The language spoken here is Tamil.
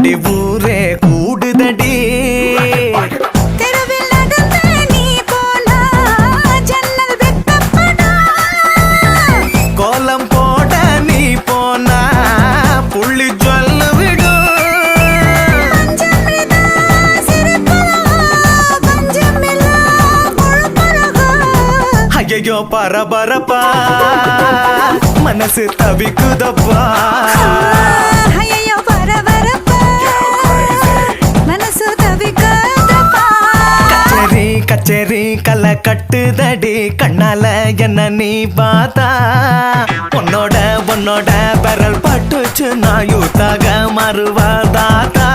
கூடி ஊரே கூடுதடி. தெருவில் நடந்து நீ போனா ஜன்னல் வெட்டப்படா. கோலம் போட நீ போனா புள்ளி சொல்லு விடும். பஞ்சமில்லா சிரிப்பழகா, பஞ்சமில்லா பொழுப்பழகா. ஐயோ பரபரப்பா மனசு தவிக்குதப்பா. ஐயையோ பரபரப்பா மனசு தவிக்குதப்பா. கச்சேரி கச்சேரி கலை கட்டுதடி கண்ணால என்ன நீ பார்த்தா. உன்னோட விரல் பட்டுச்சு நான் யூத்தாக மாறுவதாத்தா.